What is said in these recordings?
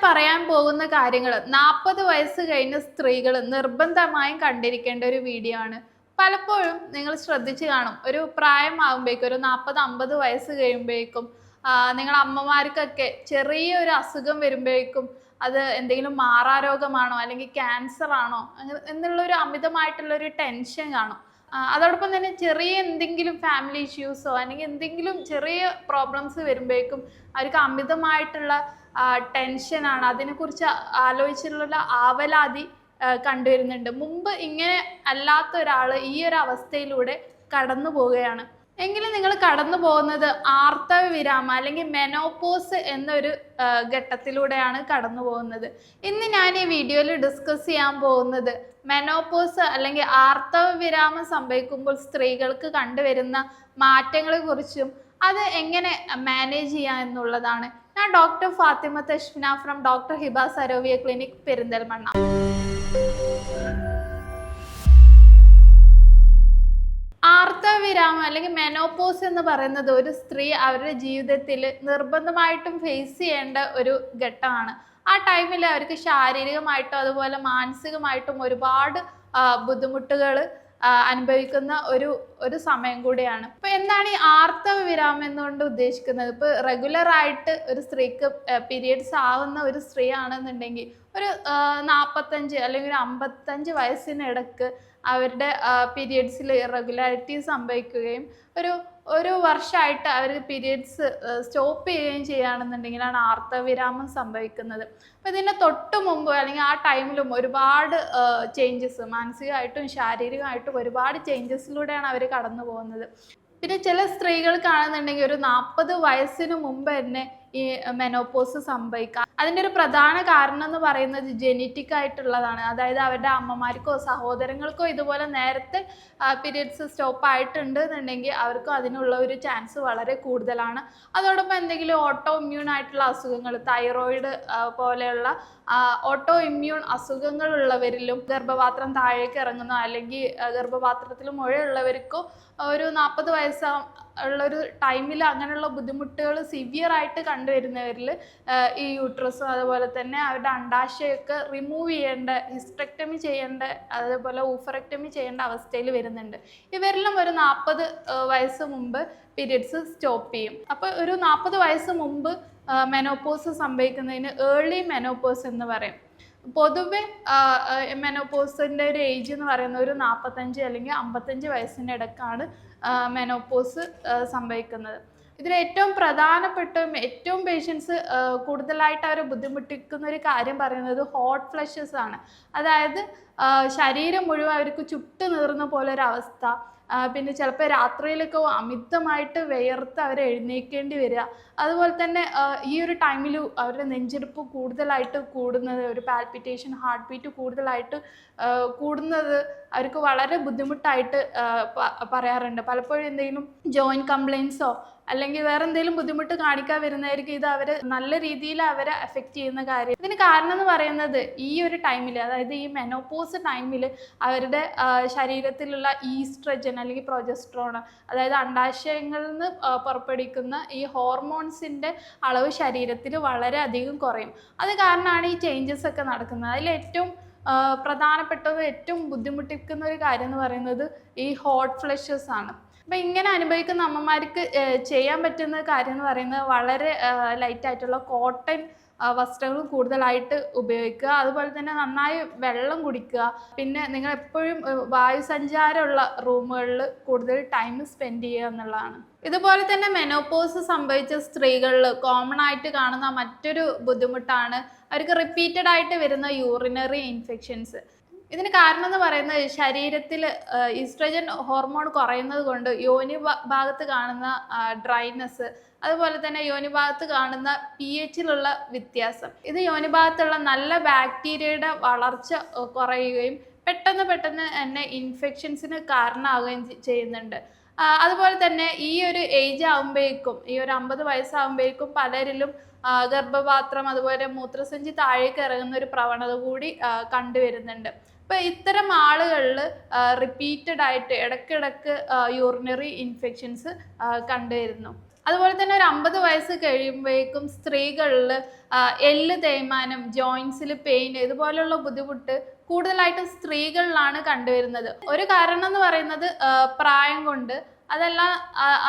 പറയാൻ പോകുന്ന കാര്യങ്ങൾ 40 വയസ്സ് കഴിഞ്ഞ സ്ത്രീകൾ നിർബന്ധമായും കണ്ടിരിക്കേണ്ട ഒരു വീഡിയോ ആണ്. പലപ്പോഴും നിങ്ങൾ ശ്രദ്ധിച്ചു കാണും, ഒരു പ്രായമാകുമ്പോഴേക്കും ഒരു 40-50 വയസ്സ് കഴിയുമ്പോഴേക്കും നിങ്ങൾ അമ്മമാർക്കൊക്കെ ചെറിയൊരു അസുഖം വരുമ്പോഴേക്കും അത് എന്തെങ്കിലും മാറാരോഗമാണോ അല്ലെങ്കിൽ ക്യാൻസർ ആണോ അങ്ങനെ എന്നുള്ളൊരു അമിതമായിട്ടുള്ളൊരു ടെൻഷൻ കാണും. അതോടൊപ്പം തന്നെ ചെറിയ എന്തെങ്കിലും ഫാമിലി ഇഷ്യൂസോ അല്ലെങ്കിൽ എന്തെങ്കിലും ചെറിയ പ്രോബ്ലംസ് വരുമ്പോഴേക്കും അവർക്ക് അമിതമായിട്ടുള്ള ടെൻഷനാണ്, അതിനെക്കുറിച്ച് ആലോചിച്ചിട്ടുള്ള ആവലാതി കണ്ടുവരുന്നുണ്ട്. മുമ്പ് ഇങ്ങനെ അല്ലാത്ത ഒരാൾ ഈ ഒരു അവസ്ഥയിലൂടെ കടന്നു പോവുകയാണ്. എങ്കിലും നിങ്ങൾ കടന്നു പോകുന്നത് ആർത്തവ വിരാമം അല്ലെങ്കിൽ മെനോപോസ് എന്നൊരു ഘട്ടത്തിലൂടെയാണ് കടന്നു പോകുന്നത്. ഇന്ന് ഞാൻ ഈ വീഡിയോയിൽ ഡിസ്കസ് ചെയ്യാൻ പോകുന്നത് മെനോപോസ് അല്ലെങ്കിൽ ആർത്തവ വിരാമം സംഭവിക്കുമ്പോൾ സ്ത്രീകൾക്ക് കണ്ടുവരുന്ന മാറ്റങ്ങളെ കുറിച്ചും അത് എങ്ങനെ മാനേജ് ചെയ്യാം എന്നുള്ളതാണ്. ഞാൻ doctor Fathima Tashfina from doctor Hiba Sarovia clinic Perinthalmanna. ആർത്തവ വിരാമം അല്ലെങ്കിൽ മെനോപോസ് എന്ന് പറയുന്നത് ഒരു സ്ത്രീ അവരുടെ ജീവിതത്തിൽ നിർബന്ധമായിട്ടും ഫേസ് ചെയ്യേണ്ട ഒരു ഘട്ടമാണ്. ആ ടൈമിൽ അവർക്ക് ശാരീരികമായിട്ടും അതുപോലെ മാനസികമായിട്ടും ഒരുപാട് ബുദ്ധിമുട്ടുകൾ അനുഭവിക്കുന്ന ഒരു സമയം കൂടിയാണ്. ഇപ്പൊ എന്താണ് ഈ ആർത്തവ വിരാമം എന്നുകൊണ്ട് ഉദ്ദേശിക്കുന്നത്? ഇപ്പൊ റെഗുലർ ആയിട്ട് ഒരു സ്ത്രീക്ക് പീരിയഡ്സ് ആവുന്ന ഒരു സ്ത്രീ ആണെന്നുണ്ടെങ്കിൽ ഒരു 45 അല്ലെങ്കിൽ ഒരു 55 വയസ്സിനിടക്ക് അവരുടെ പീരിയഡ്സിൽ ഇറഗുലാരിറ്റി സംഭവിക്കുകയും ഒരു വർഷമായിട്ട് അവർക്ക് പീരിയഡ്സ് സ്റ്റോപ്പ് ചെയ്യുകയും ചെയ്യുകയാണെന്നുണ്ടെങ്കിലാണ് ആർത്തവവിരാമം സംഭവിക്കുന്നത്. അപ്പോൾ ഇതിൻ്റെ തൊട്ട് മുമ്പ് അല്ലെങ്കിൽ ആ ടൈമിലും ഒരുപാട് ചേഞ്ചസ് മാനസികമായിട്ടും ശാരീരികമായിട്ടും ഒരുപാട് ചേഞ്ചസിലൂടെയാണ് അവർ കടന്നു പോകുന്നത്. പിന്നെ ചില സ്ത്രീകൾ കാണുന്നുണ്ടെങ്കിൽ ഒരു 40 വയസ്സിന് മുമ്പ് തന്നെ ഈ മെനോപോസ് സംഭവിക്കാം. അതിൻ്റെ ഒരു പ്രധാന കാരണം എന്ന് പറയുന്നത് ജെനറ്റിക് ആയിട്ടുള്ളതാണ്. അതായത് അവരുടെ അമ്മമാർക്കോ സഹോദരങ്ങൾക്കോ ഇതുപോലെ നേരത്തെ പീരിയഡ്സ് സ്റ്റോപ്പ് ആയിട്ടുണ്ട് എന്നുണ്ടെങ്കിൽ അവർക്കും അതിനുള്ള ഒരു ചാൻസ് വളരെ കൂടുതലാണ്. അതോടൊപ്പം എന്തെങ്കിലും ഓട്ടോ ഇമ്മ്യൂൺ ആയിട്ടുള്ള അസുഖങ്ങൾ, തൈറോയിഡ് പോലെയുള്ള ഓട്ടോ ഇമ്മ്യൂൺ അസുഖങ്ങളുള്ളവരിലും ഗർഭപാത്രം താഴേക്ക് ഇറങ്ങുന്ന അല്ലെങ്കിൽ ഗർഭപാത്രത്തിൽ മുഴയുള്ളവർക്കോ ഒരു 40 വയസ്സ് ഉള്ളൊരു ടൈമിൽ അങ്ങനെയുള്ള ബുദ്ധിമുട്ടുകൾ സിവിയർ ആയിട്ട് കണ്ടുവരുന്നവരിൽ ഈ യൂട്രസും അതുപോലെ തന്നെ അവരുടെ അണ്ടാശയൊക്കെ റിമൂവ് ചെയ്യേണ്ട, ഹിസ്റ്റക്ടമി ചെയ്യേണ്ട, അതേപോലെ ഊഫറക്ടമി ചെയ്യേണ്ട അവസ്ഥയിൽ വരുന്നുണ്ട്. ഇവരിലും ഒരു 40 വയസ്സ് മുമ്പ് പീരിയഡ്സ് സ്റ്റോപ്പ് ചെയ്യും. അപ്പോൾ ഒരു 40 വയസ്സ് മുമ്പ് മെനോപോസ് സംഭവിക്കുന്നതിന് ഏർലി മെനോപോസ് എന്ന് പറയും. പൊതുവെ മെനോപോസിൻ്റെ ഒരു ഏജ് എന്ന് പറയുന്നത് ഒരു 45 അല്ലെങ്കിൽ 55 വയസ്സിൻ്റെ ഇടക്കാണ് മെനോപോസ് സംഭവിക്കുന്നത്. ഇതിൽ ഏറ്റവും പ്രധാനപ്പെട്ട ഏറ്റവും പേഷ്യൻസ് കൂടുതലായിട്ട് അവരെ ബുദ്ധിമുട്ടിക്കുന്ന ഒരു കാര്യം പറയുന്നത് ഹോട്ട് ഫ്ലഷസ് ആണ്. അതായത് ശരീരം മുഴുവൻ അവർക്ക് ചുട്ടു നീറുന്ന പോലെ ഒരു അവസ്ഥ, പിന്നെ ചിലപ്പോൾ രാത്രിയിലൊക്കെ അമിതമായിട്ട് വിയർത്ത് അവർ എഴുന്നേൽക്കേണ്ടി വരിക. അതുപോലെ തന്നെ ഈ ഒരു ടൈമിൽ അവരുടെ നെഞ്ചെടുപ്പ് കൂടുതലായിട്ട് കൂടുന്നത്, ഒരു പാൽപിറ്റേഷൻ, ഹാർട്ട് ബീറ്റ് കൂടുതലായിട്ട് കൂടുന്നത് അവർക്ക് വളരെ ബുദ്ധിമുട്ടായിട്ട് പറയാറുണ്ട്. പലപ്പോഴും എന്തെങ്കിലും ജോയിൻറ്റ് കംപ്ലയിൻസോ അല്ലെങ്കിൽ വേറെ എന്തെങ്കിലും ബുദ്ധിമുട്ട് കാണിക്കാൻ വരുന്നതായിരിക്കും ഇത് അവരെ നല്ല രീതിയിൽ അവരെ എഫക്റ്റ് ചെയ്യുന്ന കാര്യം. ഇതിന് കാരണം എന്ന് പറയുന്നത് ഈ ഒരു ടൈമിൽ, അതായത് ഈ മെനോപോസ് ടൈമിൽ അവരുടെ ശരീരത്തിലുള്ള ഈസ്ട്രജൻ അല്ലെങ്കിൽ പ്രൊജസ്ട്രോൺ, അതായത് അണ്ടാശയങ്ങളിൽ നിന്ന് പുറപ്പെടുവിക്കുന്ന ഈ ഹോർമോൺസിൻ്റെ അളവ് ശരീരത്തിൽ വളരെ അധികം കുറയും. അത് കാരണമാണ് ഈ ചേഞ്ചസ് ഒക്കെ നടക്കുന്നത്. അതിൽ ഏറ്റവും പ്രധാനപ്പെട്ടതും ഏറ്റവും ബുദ്ധിമുട്ടിക്കുന്ന ഒരു കാര്യം എന്ന് പറയുന്നത് ഈ ഹോട്ട് ഫ്ലഷസ് ആണ്. അപ്പം ഇങ്ങനെ അനുഭവിക്കുന്ന അമ്മമാർക്ക് ചെയ്യാൻ പറ്റുന്ന കാര്യം എന്ന് പറയുന്നത് വളരെ ലൈറ്റായിട്ടുള്ള കോട്ടൺ വസ്ത്രങ്ങൾ കൂടുതലായിട്ട് ഉപയോഗിക്കുക, അതുപോലെ തന്നെ നന്നായി വെള്ളം കുടിക്കുക, പിന്നെ നിങ്ങൾ എപ്പോഴും വായുസഞ്ചാരമുള്ള റൂമുകളിൽ കൂടുതൽ ടൈം സ്പെൻഡ് ചെയ്യുക എന്നുള്ളതാണ്. ഇതുപോലെ തന്നെ മെനോപോസ് സംഭവിച്ച സ്ത്രീകളിൽ കോമൺ ആയിട്ട് കാണുന്ന മറ്റൊരു ബുദ്ധിമുട്ടാണ് അവർക്ക് റിപ്പീറ്റഡ് ആയിട്ട് വരുന്ന യൂറിനറി ഇൻഫെക്ഷൻസ്. ഇതിന് കാരണം എന്ന് പറയുന്നത് ശരീരത്തിൽ ഈസ്ട്രജൻ ഹോർമോൺ കുറയുന്നത് കൊണ്ട് യോനി ഭാഗത്ത് കാണുന്ന ഡ്രൈനെസ്, അതുപോലെ തന്നെ യോനി ഭാഗത്ത് കാണുന്ന pHലുള്ള വ്യത്യാസം, ഇത് യോനി ഭാഗത്തുള്ള നല്ല ബാക്ടീരിയയുടെ വളർച്ച കുറയുകയും പെട്ടെന്ന് തന്നെ ഇൻഫെക്ഷൻസിന് കാരണമാവുകയും ചെയ്യുന്നുണ്ട്. അതുപോലെ തന്നെ ഈ ഒരു ഏജ് ആകുമ്പോഴേക്കും, ഈ ഒരു 50 വയസ്സാകുമ്പോഴേക്കും പലരിലും ഗർഭപാത്രം അതുപോലെ മൂത്രസഞ്ചി താഴേക്ക് ഇറങ്ങുന്ന ഒരു പ്രവണത കൂടി കണ്ടുവരുന്നുണ്ട്. അപ്പോൾ ഇത്തരം ആളുകളിൽ റിപ്പീറ്റഡ് ആയിട്ട് ഇടയ്ക്കിടയ്ക്ക് യൂറിനറി ഇൻഫെക്ഷൻസ് കണ്ടുവരുന്നു. അതുപോലെ തന്നെ ഒരു 50 വയസ്സ് കഴിയുമ്പോഴേക്കും സ്ത്രീകളിൽ എല്ല് തേയ്മാനം, ജോയിൻസിൽ പെയിൻ ഇതുപോലുള്ള ബുദ്ധിമുട്ട് കൂടുതലായിട്ടും സ്ത്രീകളിലാണ് കണ്ടുവരുന്നത്. ഒരു കാരണം എന്ന് പറയുന്നത് പ്രായം കൊണ്ട്. അതല്ല,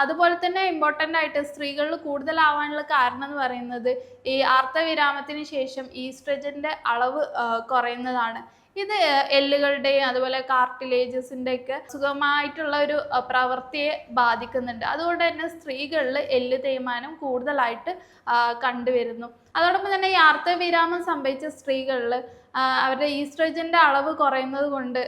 അതുപോലെ തന്നെ ഇമ്പോർട്ടൻ്റ് ആയിട്ട് സ്ത്രീകളിൽ കൂടുതലാവാനുള്ള കാരണം എന്ന് പറയുന്നത് ഈ ആർത്തവിരാമത്തിന് ശേഷം ഈസ്ട്രജന്റെ അളവ് കുറയുന്നതാണ്. ഇത് എല്ലുകളുടെയും അതുപോലെ കാർട്ടിലേജസിന്റെ ഒക്കെ സുഖമായിട്ടുള്ള ഒരു പ്രവൃത്തിയെ ബാധിക്കുന്നുണ്ട്. അതുകൊണ്ട് തന്നെ സ്ത്രീകളിൽ എല്ല് തേയ്മാനം കൂടുതലായിട്ട് കണ്ടുവരുന്നു. അതോടൊപ്പം തന്നെ ഈ ആർത്തവിരാമം സംഭവിച്ച സ്ത്രീകളിൽ അവരുടെ ഈസ്ട്രജന്റെ അളവ് കുറയുന്നത് കൊണ്ട്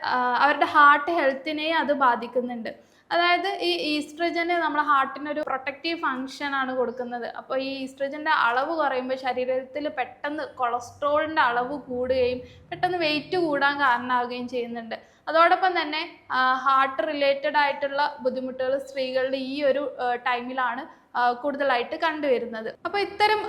അവരുടെ ഹാർട്ട് ഹെൽത്തിനെയും അത് ബാധിക്കുന്നുണ്ട്. അതായത് ഈ ഈസ്ട്രജന് നമ്മുടെ ഹാർട്ടിനൊരു പ്രൊട്ടക്റ്റീവ് ഫങ്ഷൻ ആണ് കൊടുക്കുന്നത്. അപ്പോൾ ഈ ഈസ്ട്രജന്റെ അളവ് കുറയുമ്പോൾ ശരീരത്തിൽ പെട്ടെന്ന് കൊളസ്ട്രോളിന്റെ അളവ് കൂടുകയും പെട്ടെന്ന് വെയിറ്റ് കൂടാൻ കാരണമാവുകയും ചെയ്യുന്നുണ്ട്. അതോടൊപ്പം തന്നെ ഹാർട്ട് റിലേറ്റഡ് ആയിട്ടുള്ള ബുദ്ധിമുട്ടുകൾ സ്ത്രീകളുടെ ഈ ഒരു ടൈമിലാണ് കൂടുതലായിട്ട് കണ്ടുവരുന്നത്. അപ്പോൾ ഇത്തരം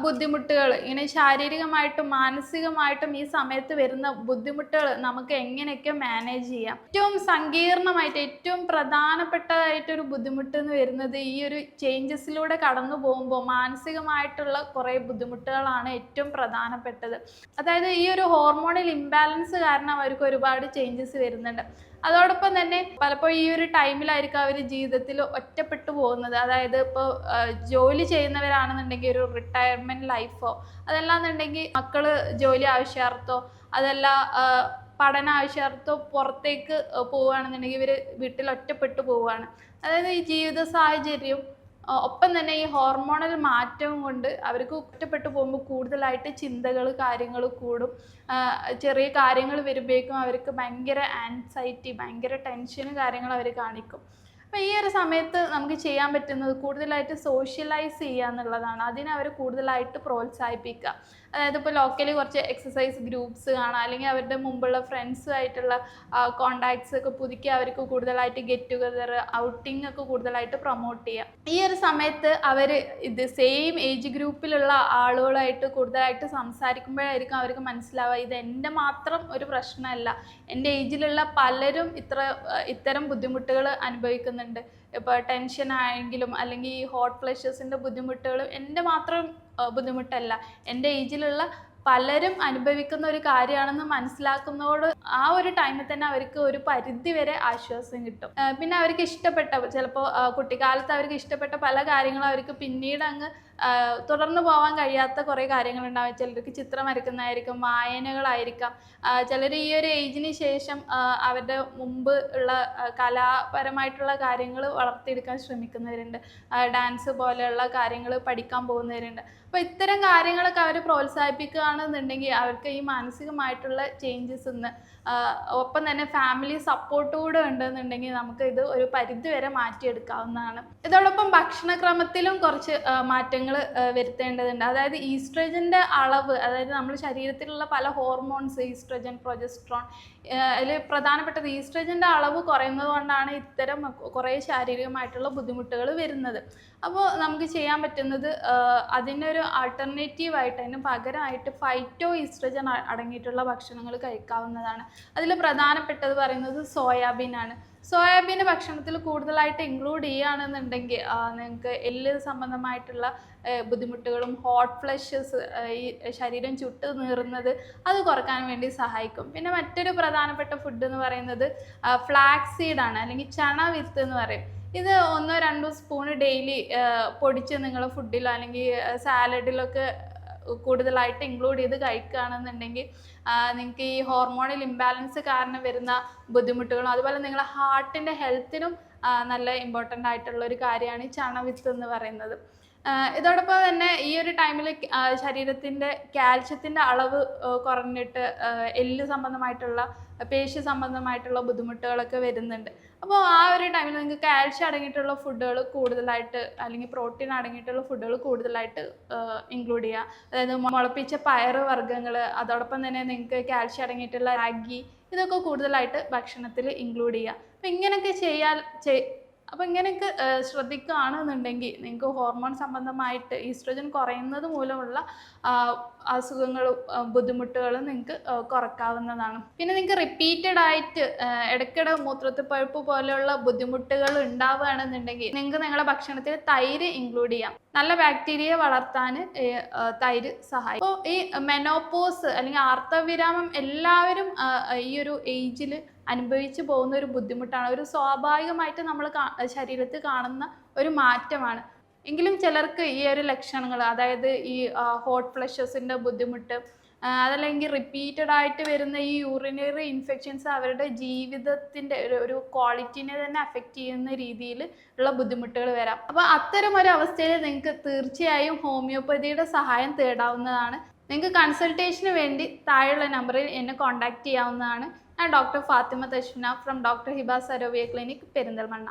ബുദ്ധിമുട്ടുകൾ ഇങ്ങനെ ശാരീരികമായിട്ടും മാനസികമായിട്ടും ഈ സമയത്ത് വരുന്ന ബുദ്ധിമുട്ടുകൾ നമുക്ക് എങ്ങനെയൊക്കെ മാനേജ് ചെയ്യാം? ഏറ്റവും സങ്കീർണമായിട്ട് ഏറ്റവും പ്രധാനപ്പെട്ടതായിട്ടൊരു ബുദ്ധിമുട്ട് എന്ന് വരുന്നത് ഈ ഒരു ചേഞ്ചസിലൂടെ കടന്നു പോകുമ്പോൾ മാനസികമായിട്ടുള്ള കുറേ ബുദ്ധിമുട്ടുകളാണ് ഏറ്റവും പ്രധാനപ്പെട്ടത്. അതായത് ഈ ഒരു ഹോർമോണൽ ഇംബാലൻസ് കാരണം അവർക്ക് ഒരുപാട് ചേഞ്ചസ് വരുന്നുണ്ട്. അതോടൊപ്പം തന്നെ പലപ്പോഴും ഈ ഒരു ടൈമിലായിരിക്കും അവർ ജീവിതത്തിൽ ഒറ്റപ്പെട്ടു പോകുന്നത്. അതായത് ഇപ്പോൾ ജോലി ചെയ്യുന്നവരാണെന്നുണ്ടെങ്കിൽ ഒരു റിട്ടയർമെൻറ്റ് ലൈഫോ, അതല്ലാന്നുണ്ടെങ്കിൽ മക്കള് ജോലി ആവശ്യാർത്ഥോ, അതല്ല പഠന ആവശ്യാർത്ഥോ പുറത്തേക്ക് പോവുകയാണെന്നുണ്ടെങ്കിൽ ഇവർ വീട്ടിൽ ഒറ്റപ്പെട്ടു പോവുകയാണ്. അതായത് ഈ ജീവിത സാഹചര്യം ഒപ്പം തന്നെ ഈ ഹോർമോണൽ മാറ്റവും കൊണ്ട് അവർക്ക് ഒറ്റപ്പെട്ടു പോകുമ്പോൾ കൂടുതലായിട്ട് ചിന്തകൾ കാര്യങ്ങൾ കൂടും. ചെറിയ കാര്യങ്ങൾ വരുമ്പോഴേക്കും അവർക്ക് ഭയങ്കര ആൻസൈറ്റി, ഭയങ്കര ടെൻഷനും കാര്യങ്ങളും അവർ കാണിക്കും. അപ്പോൾ ഈ ഒരു സമയത്ത് നമുക്ക് ചെയ്യാൻ പറ്റുന്നത് കൂടുതലായിട്ട് സോഷ്യലൈസ് ചെയ്യുക എന്നുള്ളതാണ്. അതിനെ അവർ കൂടുതലായിട്ട് പ്രോത്സാഹിപ്പിക്കുക. അതായത് ഇപ്പോൾ ലോക്കലി കുറച്ച് എക്സസൈസ് ഗ്രൂപ്പ്സ് കാണാം, അല്ലെങ്കിൽ അവരുടെ മുമ്പുള്ള ഫ്രണ്ട്സുമായിട്ടുള്ള കോണ്ടാക്ട്സ് ഒക്കെ പുതുക്കി അവർക്ക് കൂടുതലായിട്ട് ഗെറ്റ് ടുഗദർ ഔട്ടിംഗ് ഒക്കെ കൂടുതലായിട്ട് പ്രൊമോട്ട് ചെയ്യുക. ഈ ഒരു സമയത്ത് അവർ ഇത് സെയിം ഏജ് ഗ്രൂപ്പിലുള്ള ആളുകളായിട്ട് കൂടുതലായിട്ട് സംസാരിക്കുമ്പോഴായിരിക്കും അവർക്ക് മനസ്സിലാവുക ഇത് എൻ്റെ മാത്രം ഒരു പ്രശ്നമല്ല, എൻ്റെ ഏജിലുള്ള പലരും ഇത്തരം ബുദ്ധിമുട്ടുകൾ അനുഭവിക്കുന്നുണ്ട്. ഇപ്പോൾ ടെൻഷൻ ആയെങ്കിലും അല്ലെങ്കിൽ ഈ ഹോട്ട് ഫ്ലഷസിൻ്റെ ബുദ്ധിമുട്ടുകൾ എൻ്റെ മാത്രം ബുദ്ധിമുട്ടല്ല, എൻ്റെ ഏജിലുള്ള പലരും അനുഭവിക്കുന്ന ഒരു കാര്യമാണെന്ന് മനസ്സിലാക്കുന്നതോട് ആ ഒരു ടൈമിൽ തന്നെ അവർക്ക് ഒരു പരിധി വരെ ആശ്വാസം കിട്ടും. പിന്നെ അവർക്ക് ഇഷ്ടപ്പെട്ട ചിലപ്പോൾ കുട്ടിക്കാലത്ത് അവർക്ക് ഇഷ്ടപ്പെട്ട പല കാര്യങ്ങളും അവർക്ക് പിന്നീട് അങ്ങ് തുടർന്ന് പോകാൻ കഴിയാത്ത കുറേ കാര്യങ്ങളുണ്ടാവും. ചിലർക്ക് ചിത്രം വരയ്ക്കുന്നതായിരിക്കും, വായനകളായിരിക്കാം. ചിലർ ഈ ഒരു ഏജിന് ശേഷം അവരുടെ മുമ്പ് ഉള്ള കലാപരമായിട്ടുള്ള കാര്യങ്ങൾ വളർത്തിയെടുക്കാൻ ശ്രമിക്കുന്നവരുണ്ട്. ഡാൻസ് പോലെയുള്ള കാര്യങ്ങൾ പഠിക്കാൻ പോകുന്നവരുണ്ട്. അപ്പോൾ ഇത്തരം കാര്യങ്ങളൊക്കെ അവർ പ്രോത്സാഹിപ്പിക്കുകയാണെന്നുണ്ടെങ്കിൽ അവർക്ക് ഈ മാനസികമായിട്ടുള്ള ചേഞ്ചസ് ഒന്ന് ഒപ്പം തന്നെ ഫാമിലി സപ്പോർട്ട് കൂടെ ഉണ്ടെന്നുണ്ടെങ്കിൽ നമുക്ക് ഇത് ഒരു പരിധി വരെ മാറ്റിയെടുക്കാവുന്നതാണ്. ഇതോടൊപ്പം ഭക്ഷണക്രമത്തിലും കുറച്ച് മാറ്റങ്ങൾ വരുത്തേണ്ടതുണ്ട്. അതായത് ഈസ്ട്രജൻ്റെ അളവ്, അതായത് നമ്മുടെ ശരീരത്തിലുള്ള പല ഹോർമോൺസ് ഈസ്ട്രജൻ, പ്രൊജസ്ട്രോൺ, അതിൽ പ്രധാനപ്പെട്ടത് ഈസ്ട്രജൻ്റെ അളവ് കുറയുന്നത് കൊണ്ടാണ് ഇത്തരം കുറേ ശാരീരികമായിട്ടുള്ള ബുദ്ധിമുട്ടുകൾ വരുന്നത്. അപ്പോൾ നമുക്ക് ചെയ്യാൻ പറ്റുന്നത് അതിനൊരു ആൾട്ടർനേറ്റീവായിട്ട്, അതിന് പകരമായിട്ട് ഫൈറ്റോ ഈസ്ട്രജൻ അടങ്ങിയിട്ടുള്ള ഭക്ഷണങ്ങൾ കഴിക്കാവുന്നതാണ്. അതിൽ പ്രധാനപ്പെട്ടത് പറയുന്നത് സോയാബീനാണ്. സോയാബീൻ ഭക്ഷണത്തിൽ കൂടുതലായിട്ട് ഇൻക്ലൂഡ് ചെയ്യുകയാണെന്നുണ്ടെങ്കിൽ നിങ്ങൾക്ക് എല്ല് സംബന്ധമായിട്ടുള്ള ബുദ്ധിമുട്ടുകളും ഹോട്ട് ഫ്ലഷസ്, ഈ ശരീരം ചുട്ട് നീറുന്നത്, അത് കുറക്കാൻ വേണ്ടി സഹായിക്കും. പിന്നെ മറ്റൊരു പ്രധാനപ്പെട്ട ഫുഡ് എന്ന് പറയുന്നത് ഫ്ലാക്സ് സീഡാണ്, അല്ലെങ്കിൽ ചണ വിത്ത് എന്ന് പറയും. ഇത് 1-2 സ്പൂണ് ഡെയിലി പൊടിച്ച് നിങ്ങൾ ഫുഡിലോ അല്ലെങ്കിൽ സാലഡിലൊക്കെ കൂടുതലായിട്ട് ഇൻക്ലൂഡ് ചെയ്ത് കഴിക്കുകയാണെന്നുണ്ടെങ്കിൽ നിങ്ങൾക്ക് ഈ ഹോർമോണൽ ഇംബാലൻസ് കാരണം വരുന്ന ബുദ്ധിമുട്ടുകളും അതുപോലെ നിങ്ങളുടെ ഹാർട്ടിൻ്റെ ഹെൽത്തിനും നല്ല ഇമ്പോർട്ടൻ്റ് ആയിട്ടുള്ള ഒരു കാര്യമാണ് ഈ ചണവിത്ത് എന്ന് പറയുന്നത്. ഇതോടൊപ്പം തന്നെ ഈ ഒരു ടൈമിൽ ശരീരത്തിൻ്റെ കാൽഷ്യത്തിൻ്റെ അളവ് കുറഞ്ഞിട്ട് എല്ല് സംബന്ധമായിട്ടുള്ള പേശി സംബന്ധമായിട്ടുള്ള ബുദ്ധിമുട്ടുകളൊക്കെ വരുന്നുണ്ട്. അപ്പോൾ ആ ഒരു ടൈമിൽ നിങ്ങൾക്ക് കാൽഷ്യം അടങ്ങിയിട്ടുള്ള ഫുഡുകൾ കൂടുതലായിട്ട് അല്ലെങ്കിൽ പ്രോട്ടീൻ അടങ്ങിയിട്ടുള്ള ഫുഡുകൾ കൂടുതലായിട്ട് ഇൻക്ലൂഡ് ചെയ്യുക. അതായത് മുളപ്പിച്ച പയറ് വർഗ്ഗങ്ങൾ, അതോടൊപ്പം തന്നെ നിങ്ങൾക്ക് കാൽഷ്യം അടങ്ങിയിട്ടുള്ള റാഗി, ഇതൊക്കെ കൂടുതലായിട്ട് ഭക്ഷണത്തിൽ ഇൻക്ലൂഡ് ചെയ്യുക. അപ്പോൾ ഇങ്ങനെയൊക്കെ ശ്രദ്ധിക്കുകയാണെന്നുണ്ടെങ്കിൽ നിങ്ങൾക്ക് ഹോർമോൺ സംബന്ധമായിട്ട് ഈസ്ട്രജൻ കുറയുന്നത് മൂലമുള്ള അസുഖങ്ങളും ബുദ്ധിമുട്ടുകളും നിങ്ങൾക്ക് കുറക്കാവുന്നതാണ്. പിന്നെ നിങ്ങൾക്ക് റിപ്പീറ്റഡ് ആയിട്ട് ഇടയ്ക്കിടെ മൂത്രത്തിൽ പഴുപ്പ് പോലെയുള്ള ബുദ്ധിമുട്ടുകൾ ഉണ്ടാവുകയാണെന്നുണ്ടെങ്കിൽ നിങ്ങൾക്ക് നിങ്ങളുടെ ഭക്ഷണത്തിൽ തൈര് ഇൻക്ലൂഡ് ചെയ്യാം. നല്ല ബാക്ടീരിയയെ വളർത്താൻ തൈര് സഹായിക്കും. അപ്പോൾ ഈ മെനോപോസ് അല്ലെങ്കിൽ ആർത്തവവിരാമം എല്ലാവരും ഈ ഒരു ഏജിൽ അനുഭവിച്ചു പോകുന്ന ഒരു ബുദ്ധിമുട്ടാണ്. ഒരു സ്വാഭാവികമായിട്ട് നമ്മൾ ശരീരത്തിൽ കാണുന്ന ഒരു മാറ്റമാണ്. എങ്കിലും ചിലർക്ക് ഈ ഒരു ലക്ഷണങ്ങൾ, അതായത് ഈ ഹോട്ട് ഫ്ലഷസിൻ്റെ ബുദ്ധിമുട്ട്, അതല്ലെങ്കിൽ റിപ്പീറ്റഡ് ആയിട്ട് വരുന്ന ഈ യൂറിനറി ഇൻഫെക്ഷൻസ് അവരുടെ ജീവിതത്തിൻ്റെ ഒരു ക്വാളിറ്റിനെ തന്നെ അഫക്റ്റ് ചെയ്യുന്ന രീതിയിൽ ഉള്ള ബുദ്ധിമുട്ടുകൾ വരാം. അപ്പോൾ അത്തരം ഒരു അവസ്ഥയിൽ നിങ്ങൾക്ക് തീർച്ചയായും ഹോമിയോപ്പതിയുടെ സഹായം തേടാവുന്നതാണ്. നിങ്ങൾക്ക് കൺസൾട്ടേഷന് വേണ്ടി താഴെയുള്ള നമ്പറിൽ എന്നെ കോൺടാക്റ്റ് ചെയ്യാവുന്നതാണ്. ഞാൻ doctor Fathima Tashfina from doctor Hiba Sarovia clinic, Perinthalmanna.